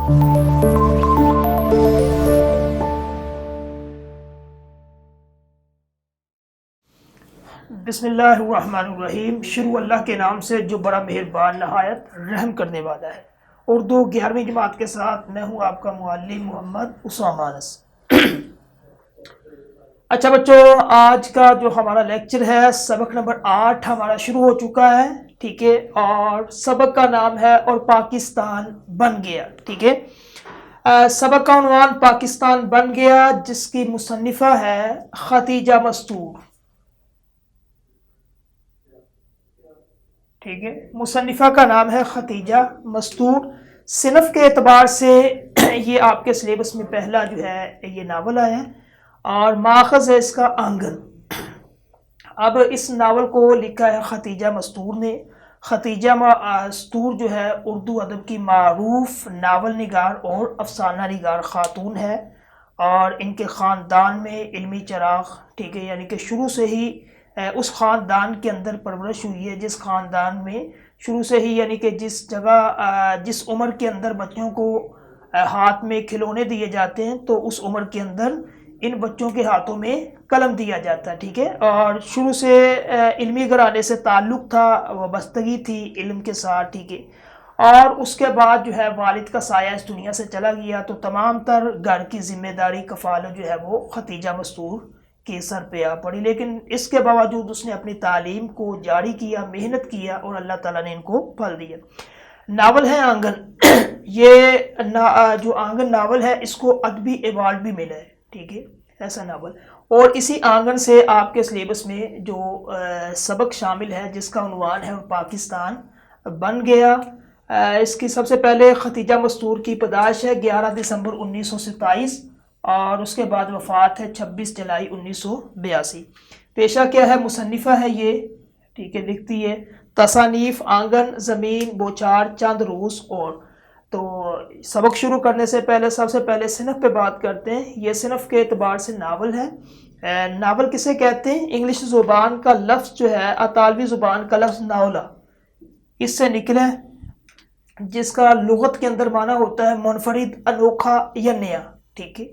بسم اللہ الرحمن الرحیم۔ شروع اللہ کے نام سے جو بڑا مہربان نہایت رحم کرنے والا ہے۔ اردو 11ویں جماعت کے ساتھ میں ہوں آپ کا معلم محمد اسامہ انس۔ اچھا بچوں، آج کا جو ہمارا لیکچر ہے سبق نمبر 8 ہمارا شروع ہو چکا ہے، ٹھیک ہے، اور سبق کا نام ہے اور پاکستان بن گیا، ٹھیک ہے۔ سبق کا عنوان پاکستان بن گیا، جس کی مصنفہ ہے ختیجہ مستور، ٹھیک ہے۔ مصنفہ کا نام ہے ختیجہ مستور۔ صنف کے اعتبار سے یہ آپ کے سلیبس میں پہلا جو ہے یہ ناول آیا ہے، اور ماخذ ہے اس کا آنگن۔ اب اس ناول کو لکھا ہے ختیجہ مستور نے۔ ختیجہ مستور جو ہے اردو ادب کی معروف ناول نگار اور افسانہ نگار خاتون ہے، اور ان کے خاندان میں علمی چراغ، ٹھیک ہے، یعنی کہ شروع سے ہی اس خاندان کے اندر پرورش ہوئی ہے، جس خاندان میں شروع سے ہی، یعنی کہ جس جگہ جس عمر کے اندر بچوں کو ہاتھ میں کھلونے دیے جاتے ہیں، تو اس عمر کے اندر ان بچوں کے ہاتھوں میں قلم دیا جاتا ہے، ٹھیک ہے۔ اور شروع سے علمی گھرانے سے تعلق تھا، وابستگی تھی علم کے ساتھ، ٹھیک ہے۔ اور اس کے بعد جو ہے والد کا سایہ اس دنیا سے چلا گیا، تو تمام تر گھر کی ذمہ داری کفالت جو ہے وہ ختیجہ مستور کے سر پہ آ پڑی، لیکن اس کے باوجود اس نے اپنی تعلیم کو جاری کیا، محنت کیا، اور اللہ تعالیٰ نے ان کو پھل دیا۔ ناول ہے آنگن۔ یہ جو آنگن ناول ہے اس کو ادبی ایوارڈ بھی ملا ہے، ٹھیک ہے، ایسا ناول۔ اور اسی آنگن سے آپ کے سلیبس میں جو سبق شامل ہے جس کا عنوان ہے پاکستان بن گیا، اس کی سب سے پہلے ختیجہ مستور کی پیدائش ہے 11 دسمبر 1927، اور اس کے بعد وفات ہے 26 جولائی 1982۔ پیشہ کیا ہے؟ مصنفہ ہے یہ، ٹھیک ہے، لکھتی ہے تصانیف آنگن، زمین، بوچھار، چند روز اور۔ تو سبق شروع کرنے سے پہلے سب سے پہلے صنف پہ بات کرتے ہیں۔ یہ صنف کے اعتبار سے ناول ہے۔ ناول کسے کہتے ہیں؟ انگلش زبان کا لفظ جو ہے، اطالوی زبان کا لفظ ناولا اس سے نکلا ہے، جس کا لغت کے اندر معنی ہوتا ہے منفرد، انوکھا یا نیا، ٹھیک ہے۔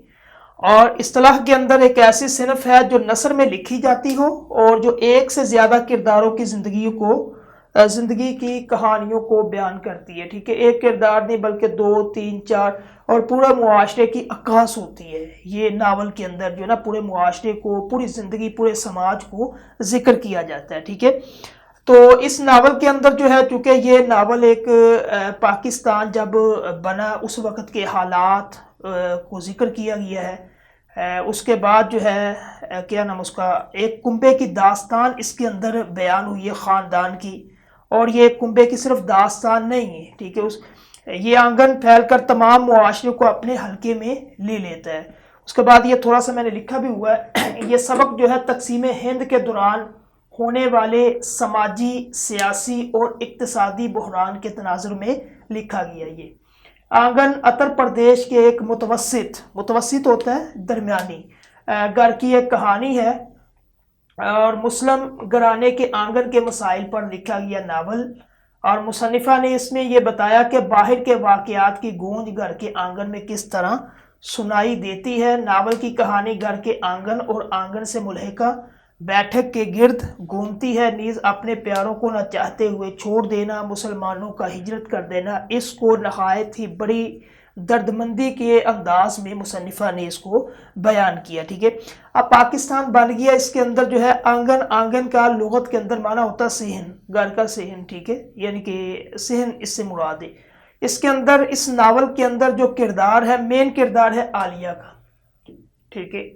اور اصطلاح کے اندر ایک ایسی صنف ہے جو نثر میں لکھی جاتی ہو، اور جو ایک سے زیادہ کرداروں کی زندگی کی کہانیوں کو بیان کرتی ہے، ٹھیک ہے۔ ایک کردار نہیں بلکہ 2، 3، 4، اور پورے معاشرے کی عکاس ہوتی ہے یہ ناول کے اندر، جو ہے نا، پورے معاشرے کو، پوری زندگی، پورے سماج کو ذکر کیا جاتا ہے، ٹھیک ہے۔ تو اس ناول کے اندر جو ہے، چونکہ یہ ناول ایک پاکستان جب بنا اس وقت کے حالات کو ذکر کیا گیا ہے، اس کے بعد جو ہے کیا نام اس کا، ایک کنبے کی داستان اس کے اندر بیان ہوئی ہے خاندان کی، اور یہ کنبے کی صرف داستان نہیں ہے، ٹھیک ہے۔ یہ آنگن پھیل کر تمام معاشرے کو اپنے حلقے میں لے لیتا ہے۔ اس کے بعد یہ تھوڑا سا میں نے لکھا بھی ہوا ہے، یہ سبق جو ہے تقسیم ہند کے دوران ہونے والے سماجی، سیاسی اور اقتصادی بحران کے تناظر میں لکھا گیا۔ یہ آنگن اتر پردیش کے ایک متوسط ہوتا ہے، درمیانی گھر کی ایک کہانی ہے، اور مسلم گھرانے کے آنگن کے مسائل پر لکھا گیا ناول۔ اور مصنفہ نے اس میں یہ بتایا کہ باہر کے واقعات کی گونج گھر کے آنگن میں کس طرح سنائی دیتی ہے۔ ناول کی کہانی گھر کے آنگن اور آنگن سے ملحقہ بیٹھک کے گرد گھومتی ہے، نیز اپنے پیاروں کو نہ چاہتے ہوئے چھوڑ دینا، مسلمانوں کا ہجرت کر دینا، اس کو نہایت ہی بڑی دردمندی کے انداز میں مصنفہ نے اس کو بیان کیا، ٹھیک ہے۔ اب پاکستان بن گیا، اس کے اندر جو ہے آنگن کا لغت کے اندر معنی ہوتا ہے صحن، گھر کا صحن، ٹھیک ہے، یعنی کہ صحن اس سے مراد ہے۔ اس کے اندر، اس ناول کے اندر جو کردار ہے، مین کردار ہے عالیہ کا، ٹھیک ہے۔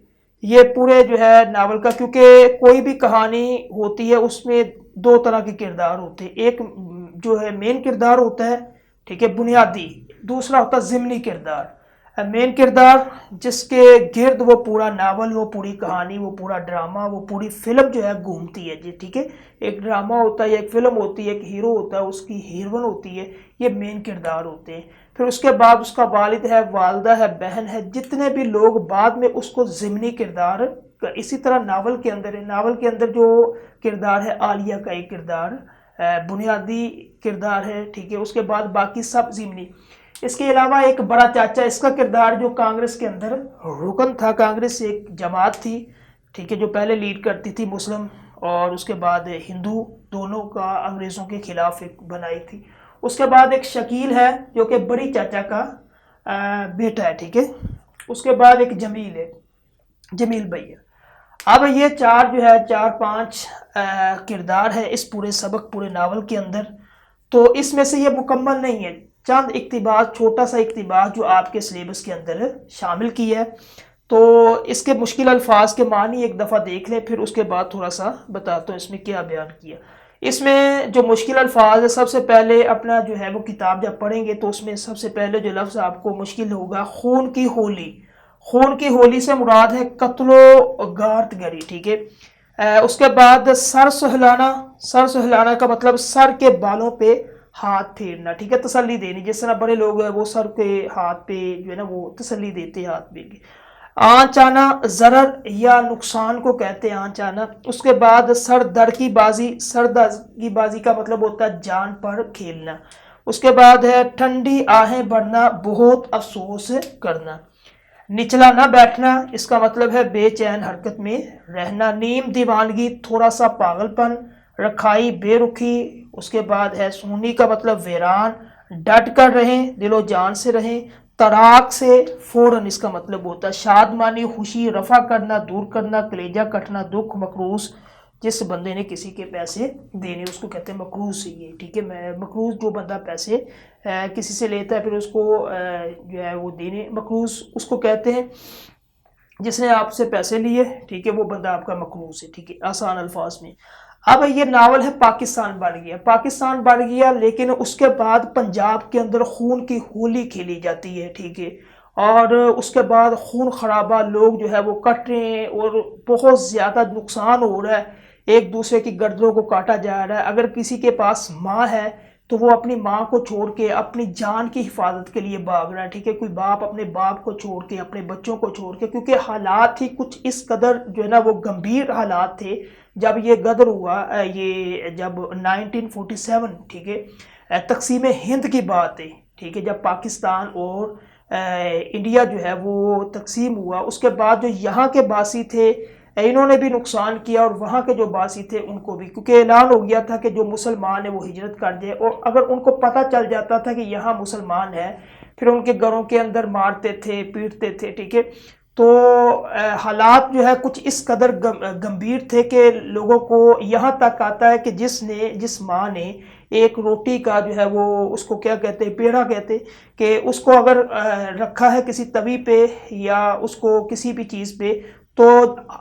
یہ پورے جو ہے ناول کا، کیونکہ کوئی بھی کہانی ہوتی ہے اس میں 2 طرح کے کردار ہوتے ہیں، ایک جو ہے مین کردار ہوتا ہے، ٹھیک ہے، بنیادی، دوسرا ہوتا ہے ضمنی کردار۔ مین کردار جس کے گرد وہ پورا ناول، وہ پوری کہانی، وہ پورا ڈرامہ، وہ پوری فلم جو ہے گھومتی ہے جی، ٹھیک ہے۔ ایک ڈرامہ ہوتا ہے، ایک فلم ہوتی ہے، ایک ہیرو ہوتا ہے، اس کی ہیروئن ہوتی ہے، یہ مین کردار ہوتے ہیں۔ پھر اس کے بعد اس کا والد ہے، والدہ ہے، بہن ہے، جتنے بھی لوگ بعد میں اس کو ضمنی کردار۔ اسی طرح ناول کے اندر ہے، ناول کے اندر جو کردار ہے، عالیہ کا ایک کردار بنیادی کردار ہے، ٹھیک ہے، اس کے بعد باقی سب ضمنی۔ اس کے علاوہ ایک بڑا چاچا، اس کا کردار جو کانگریس کے اندر رکن تھا، کانگریس ایک جماعت تھی، ٹھیک ہے، جو پہلے لیڈ کرتی تھی مسلم اور اس کے بعد ہندو، دونوں کا انگریزوں کے خلاف ایک بنائی تھی۔ اس کے بعد ایک شکیل ہے جو کہ بڑی چاچا کا بیٹا ہے، ٹھیک ہے۔ اس کے بعد ایک جمیل ہے، جمیل بھیا۔ اب یہ چار جو ہے، چار پانچ کردار ہے اس پورے سبق، پورے ناول کے اندر۔ تو اس میں سے یہ مکمل نہیں ہے، چند اقتباس، چھوٹا سا اقتباس جو آپ کے سلیبس کے اندر شامل کی ہے۔ تو اس کے مشکل الفاظ کے معنی ایک دفعہ دیکھ لیں، پھر اس کے بعد تھوڑا سا بتاتا ہوں اس میں کیا بیان کیا۔ اس میں جو مشکل الفاظ ہے، سب سے پہلے اپنا جو ہے وہ کتاب جب پڑھیں گے تو اس میں سب سے پہلے جو لفظ آپ کو مشکل ہوگا، خون کی ہولی۔ خون کی ہولی سے مراد ہے قتل و غارت گری، ٹھیک ہے۔ اس کے بعد سر سہلانا، سر سہلانا کا مطلب سر کے بالوں پہ ہاتھ پھیرنا، ٹھیک ہے، تسلی دینی، جس طرح بڑے لوگ ہیں وہ سر کے ہاتھ پہ جو ہے نا وہ تسلی دیتے ہیں ہاتھ پھیر کے۔ آنچ آنا ضرر یا نقصان کو کہتے ہیں آنچ آنا۔ اس کے بعد سر در کی بازی، سر در کی بازی کا مطلب ہوتا ہے جان پر کھیلنا۔ اس کے بعد ہے ٹھنڈی آہیں بڑھنا، بہت افسوس کرنا۔ نچلا نہ بیٹھنا، اس کا مطلب ہے بے چین حرکت میں رہنا۔ نیم دیوانگی، تھوڑا سا پاگل پن۔ رکھائی، بے رکھی۔ اس کے بعد ہے سونی کا مطلب ویران۔ ڈٹ کر رہیں، دل و جان سے رہیں۔ تراک سے، فوراً اس کا مطلب ہوتا ہے شادمانی، خوشی، رفع کرنا، دور کرنا، کلیجہ کٹنا، دکھ، مقروض، جس بندے نے کسی کے پیسے دینے اس کو کہتے ہیں مقروض، یہ ٹھیک ہے۔ مقروض جو بندہ پیسے کسی سے لیتا ہے پھر اس کو جو ہے وہ دینے، مقروض اس کو کہتے ہیں جس نے آپ سے پیسے لیے، ٹھیک ہے، وہ بندہ آپ کا مقروض ہے، ٹھیک ہے، آسان الفاظ میں۔ اب یہ ناول ہے پاکستان بڑھ گیا، پاکستان بڑھ گیا، لیکن اس کے بعد پنجاب کے اندر خون کی ہولی کھیلی جاتی ہے، ٹھیک ہے، اور اس کے بعد خون خرابہ، لوگ جو ہے وہ کٹ رہے ہیں اور بہت زیادہ نقصان ہو رہا ہے، ایک دوسرے کی گردنوں کو کاٹا جا رہا ہے۔ اگر کسی کے پاس ماں ہے تو وہ اپنی ماں کو چھوڑ کے اپنی جان کی حفاظت کے لیے بھاگ رہا ہے، ٹھیک ہے، کوئی باپ اپنے باپ کو چھوڑ کے، اپنے بچوں کو چھوڑ کے، کیونکہ حالات ہی کچھ اس قدر جو ہے نا وہ گمبھیر حالات تھے جب یہ غدر ہوا، یہ جب 1947، ٹھیک ہے، تقسیم ہند کی بات ہے، ٹھیک ہے، جب پاکستان اور انڈیا جو ہے وہ تقسیم ہوا، اس کے بعد جو یہاں کے باسی تھے انہوں نے بھی نقصان کیا اور وہاں کے جو باسی تھے ان کو بھی، کیونکہ اعلان ہو گیا تھا کہ جو مسلمان ہیں وہ ہجرت کر جائے، اور اگر ان کو پتہ چل جاتا تھا کہ یہاں مسلمان ہے پھر ان کے گھروں کے اندر مارتے تھے، پیٹتے تھے، ٹھیک ہے۔ تو حالات جو ہے کچھ اس قدر گمبھیر تھے کہ لوگوں کو یہاں تک آتا ہے کہ جس ماں نے ایک روٹی کا جو ہے وہ اس کو کیا کہتے ہیں، پیڑا کہتے، کہ اس کو اگر رکھا ہے کسی توی پہ یا اس کو کسی بھی چیز پہ تو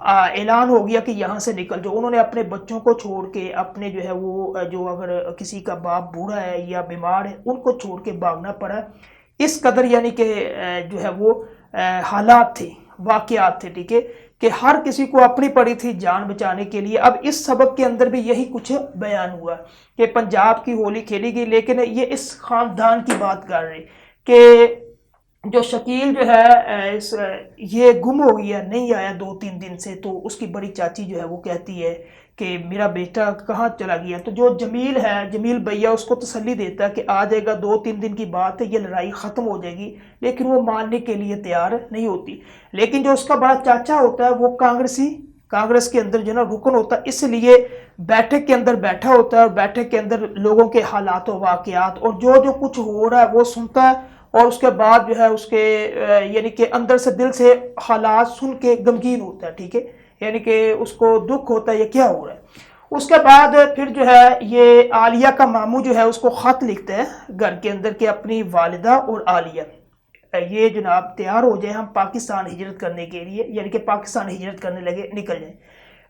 اعلان ہو گیا کہ یہاں سے نکل جاؤ، انہوں نے اپنے بچوں کو چھوڑ کے، اپنے جو ہے وہ جو اگر کسی کا باپ بوڑھا ہے یا بیمار ہے ان کو چھوڑ کے بھاگنا پڑا، اس قدر یعنی کہ جو ہے وہ حالات تھے، واقعات تھے، ٹھیک ہے، کہ ہر کسی کو اپنی پڑی تھی جان بچانے کے لیے۔ اب اس سبق کے اندر بھی یہی کچھ بیان ہوا کہ پنجاب کی ہولی کھیلی گئی، لیکن یہ اس خاندان کی بات کر رہے کہ جو شکیل جو ہے یہ گم ہو گیا، نہیں آیا 2-3 دن سے، تو اس کی بڑی چاچی جو ہے وہ کہتی ہے کہ میرا بیٹا کہاں چلا گیا، تو جو جمیل ہے، جمیل بھیا اس کو تسلی دیتا ہے کہ آ جائے گا، 2-3 دن کی بات ہے، یہ لڑائی ختم ہو جائے گی، لیکن وہ ماننے کے لیے تیار نہیں ہوتی۔ لیکن جو اس کا بڑا چاچا ہوتا ہے وہ کانگریس کے اندر جو ہے نا رکن ہوتا ہے، اس لیے بیٹھک کے اندر بیٹھا ہوتا ہے اور بیٹھک کے اندر لوگوں کے حالات و واقعات اور جو کچھ ہو رہا ہے وہ سنتا ہے، اور اس کے بعد جو ہے اس کے یعنی کہ اندر سے دل سے حالات سن کے غمگین ہوتا ہے، ٹھیک ہے، یعنی کہ اس کو دکھ ہوتا ہے یہ کیا ہو رہا ہے۔ اس کے بعد پھر جو ہے یہ عالیہ کا ماموں جو ہے اس کو خط لکھتا ہے گھر کے اندر کہ اپنی والدہ اور عالیہ یہ جناب تیار ہو جائے، ہم پاکستان ہجرت کرنے کے لیے، یعنی کہ پاکستان ہجرت کرنے لگے، نکل جائیں،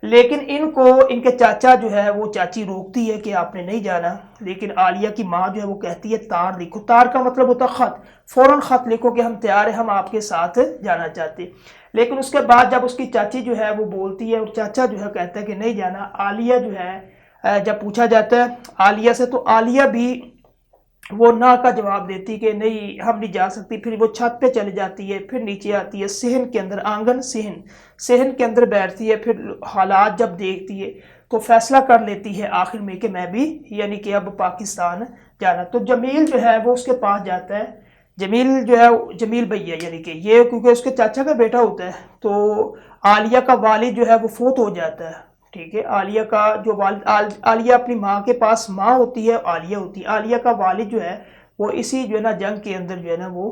لیکن ان کو ان کے چاچا جو ہے وہ چاچی روکتی ہے کہ آپ نے نہیں جانا، لیکن عالیہ کی ماں جو ہے وہ کہتی ہے تار لکھو، تار کا مطلب ہوتا ہے خط، فوراً خط لکھو کہ ہم تیار ہیں، ہم آپ کے ساتھ جانا چاہتے، لیکن اس کے بعد جب اس کی چاچی جو ہے وہ بولتی ہے اور چاچا جو ہے کہتا ہے کہ نہیں جانا، عالیہ جو ہے جب پوچھا جاتا ہے عالیہ سے تو عالیہ بھی وہ نا کا جواب دیتی کہ نہیں ہم نہیں جا سکتی، پھر وہ چھت پہ چلی جاتی ہے، پھر نیچے آتی ہے صحن کے اندر، آنگن صحن کے اندر بیٹھتی ہے، پھر حالات جب دیکھتی ہے تو فیصلہ کر لیتی ہے آخر میں کہ میں بھی یعنی کہ اب پاکستان جانا۔ تو جمیل جو ہے وہ اس کے پاس جاتا ہے جمیل جو ہے جمیل بھیا یعنی کہ یہ کیونکہ اس کے چاچا کا بیٹا ہوتا ہے، تو عالیہ کا والد جو ہے وہ فوت ہو جاتا ہے، ٹھیک ہے. عالیہ کا جو والد، عالیہ اپنی ماں کے پاس ماں ہوتی ہے، عالیہ ہوتی ہے. عالیہ کا والد جو ہے وہ اسی جو ہے نا جنگ کے اندر جو ہے نا وہ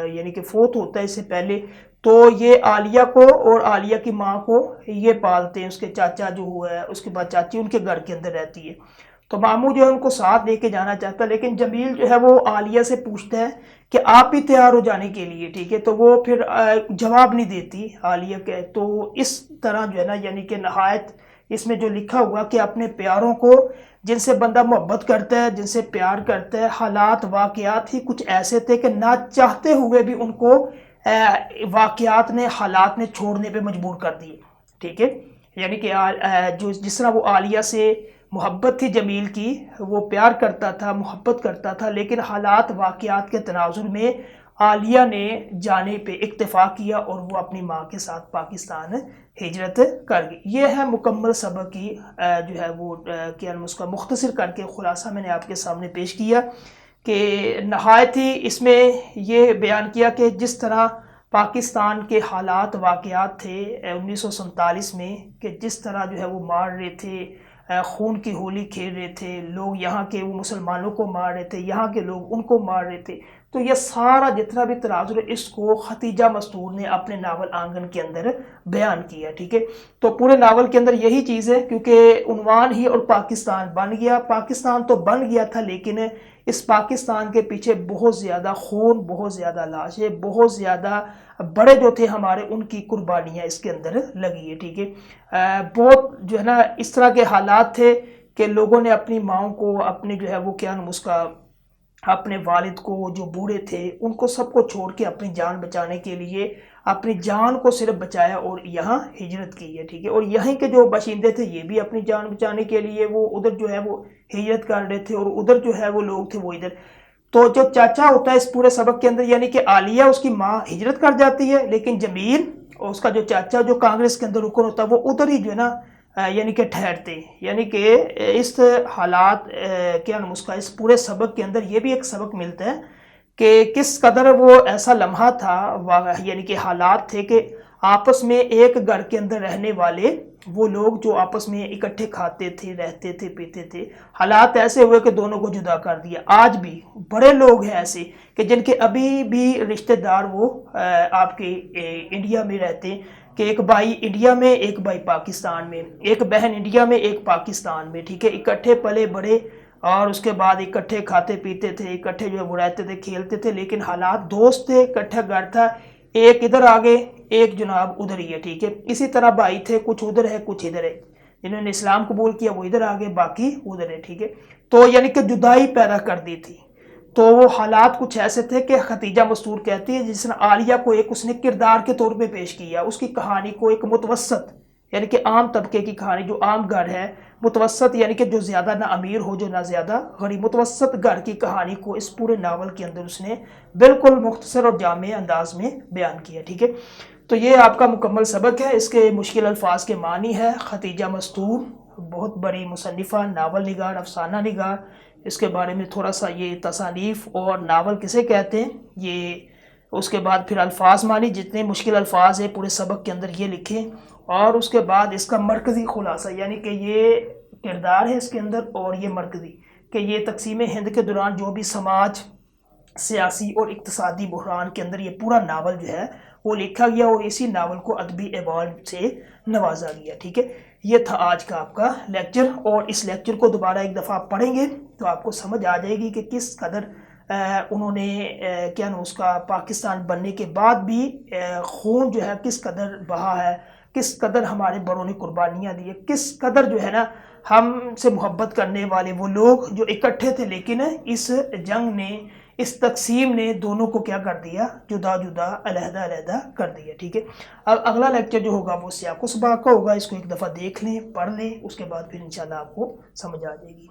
یعنی کہ فوت ہوتا ہے اس سے پہلے. تو یہ عالیہ کو اور عالیہ کی ماں کو یہ پالتے ہیں، اس کے چاچا جو ہوا ہے، اس کے بعد چاچی ان کے گھر کے اندر رہتی ہے. تو ماموں جو ہے ان کو ساتھ لے کے جانا چاہتا ہے، لیکن جمیل جو ہے وہ عالیہ سے پوچھتا ہے کہ آپ بھی تیار ہو جانے کے لیے، ٹھیک ہے. تو وہ پھر جواب نہیں دیتی عالیہ کے. تو اس طرح جو ہے نا یعنی کہ نہایت اس میں جو لکھا ہوا کہ اپنے پیاروں کو جن سے بندہ محبت کرتا ہے، جن سے پیار کرتا ہے، حالات واقعات ہی کچھ ایسے تھے کہ نہ چاہتے ہوئے بھی ان کو واقعات نے، حالات نے چھوڑنے پہ مجبور کر دیے، ٹھیک ہے. یعنی کہ جس طرح وہ عالیہ سے محبت تھی جمیل کی، وہ پیار کرتا تھا، محبت کرتا تھا، لیکن حالات واقعات کے تناظر میں عالیہ نے جانے پہ اکتفا کیا اور وہ اپنی ماں کے ساتھ پاکستان ہجرت کر گئی. یہ ہے مکمل سبق کی جو ہے وہ کیا اس کا مختصر کر کے خلاصہ میں نے آپ کے سامنے پیش کیا کہ نہایت ہی اس میں یہ بیان کیا کہ جس طرح پاکستان کے حالات واقعات تھے 1947 میں، کہ جس طرح جو ہے وہ مار رہے تھے، خون کی ہولی کھیل رہے تھے لوگ، یہاں کے وہ مسلمانوں کو مار رہے تھے، یہاں کے لوگ ان کو مار رہے تھے. تو یہ سارا جتنا بھی تناظر ہے اس کو ختیجہ مستور نے اپنے ناول آنگن کے اندر بیان کیا، ٹھیک ہے. تو پورے ناول کے اندر یہی چیز ہے، کیونکہ عنوان ہی اور پاکستان بن گیا. پاکستان تو بن گیا تھا، لیکن اس پاکستان کے پیچھے بہت زیادہ خون، بہت زیادہ لاشیں، بہت زیادہ بڑے جو تھے ہمارے ان کی قربانیاں اس کے اندر لگی ہے، ٹھیک ہے. بہت جو ہے نا اس طرح کے حالات تھے کہ لوگوں نے اپنی ماؤں کو، اپنے جو ہے وہ کیا نام اس کا، اپنے والد کو جو بوڑھے تھے ان کو سب کو چھوڑ کے اپنی جان بچانے کے لیے اپنی جان کو صرف بچایا اور یہاں ہجرت کی ہے، ٹھیک ہے. اور یہیں کے جو باشندے تھے یہ بھی اپنی جان بچانے کے لیے وہ ادھر جو ہے وہ ہجرت کر رہے تھے، اور ادھر جو ہے وہ لوگ تھے وہ ادھر. تو جو چاچا ہوتا ہے اس پورے سبق کے اندر یعنی کہ عالیہ اس کی ماں ہجرت کر جاتی ہے، لیکن جمیل اور اس کا جو چاچا جو کانگریس کے اندر رکن ہوتا ہے وہ ادھر ہی جو ہے نا یعنی کہ ٹھہرتے. یعنی کہ اس حالات کیا نام اس کا اس پورے سبق کے اندر یہ بھی ایک سبق ملتا ہے کہ کس قدر وہ ایسا لمحہ تھا، یعنی کہ حالات تھے کہ آپس میں ایک گھر کے اندر رہنے والے وہ لوگ جو آپس میں اکٹھے کھاتے تھے، رہتے تھے، پیتے تھے، حالات ایسے ہوئے کہ دونوں کو جدا کر دیا. آج بھی بڑے لوگ ہیں ایسے کہ جن کے ابھی بھی رشتہ دار وہ آپ کے انڈیا میں رہتے ہیں، کہ ایک بھائی انڈیا میں، ایک بھائی پاکستان میں، ایک بہن انڈیا میں، ایک پاکستان میں، ٹھیک ہے. اکٹھے پلے بڑے اور اس کے بعد اکٹھے کھاتے پیتے تھے، اکٹھے جو ہے وہ رہتے تھے، کھیلتے تھے، لیکن حالات دوست تھے، اکٹھا گھر تھا، ایک ادھر آگے ایک جناب ادھر ہی ہے، ٹھیک ہے. اسی طرح بھائی تھے، کچھ ادھر ہے کچھ ادھر ہے، جنہوں نے اسلام قبول کیا وہ ادھر آگے، باقی ادھر ہے، ٹھیک ہے. تو یعنی کہ جدائی پیدا کر دی تھی. تو وہ حالات کچھ ایسے تھے کہ ختیجہ مستور کہتی ہے جس نے عالیہ کو ایک اس نے کردار کے طور پہ پیش کیا، اس کی کہانی کو ایک متوسط یعنی کہ عام طبقے کی کہانی، جو عام گھر ہے، متوسط یعنی کہ جو زیادہ نہ امیر ہو جو نہ زیادہ غریب، متوسط گھر کی کہانی کو اس پورے ناول کے اندر اس نے بالکل مختصر اور جامع انداز میں بیان کیا، ٹھیک ہے. تو یہ آپ کا مکمل سبق ہے. اس کے مشکل الفاظ کے معنی ہے. ختیجہ مستور بہت بڑی مصنفہ، ناول نگار، افسانہ نگار. اس کے بارے میں تھوڑا سا یہ تصانیف اور ناول کسے کہتے ہیں، یہ اس کے بعد پھر الفاظ معنی، جتنے مشکل الفاظ ہیں پورے سبق کے اندر یہ لکھیں، اور اس کے بعد اس کا مرکزی خلاصہ یعنی کہ یہ کردار ہے اس کے اندر، اور یہ مرکزی کہ یہ تقسیم ہند کے دوران جو بھی سماج، سیاسی اور اقتصادی بحران کے اندر یہ پورا ناول جو ہے وہ لکھا گیا، اور اسی ناول کو ادبی ایوارڈ سے نوازا گیا، ٹھیک ہے. یہ تھا آج کا آپ کا لیکچر، اور اس لیکچر کو دوبارہ ایک دفعہ آپ پڑھیں گے تو آپ کو سمجھ آ جائے گی کہ کس قدر انہوں نے کیا نا اس کا پاکستان بننے کے بعد بھی خون جو ہے کس قدر بہا ہے، کس قدر ہمارے بڑوں نے قربانیاں دی ہے، کس قدر جو ہے نا ہم سے محبت کرنے والے وہ لوگ جو اکٹھے تھے، لیکن اس جنگ نے، اس تقسیم نے دونوں کو کیا کر دیا، جدا جدا، علیحدہ علیحدہ کر دیا، ٹھیک ہے. اب اگلا لیکچر جو ہوگا وہ سیاق و سباق کا ہوگا. اس کو ایک دفعہ دیکھ لیں، پڑھ لیں، اس کے بعد پھر انشاءاللہ آپ کو سمجھ آ جائے گی.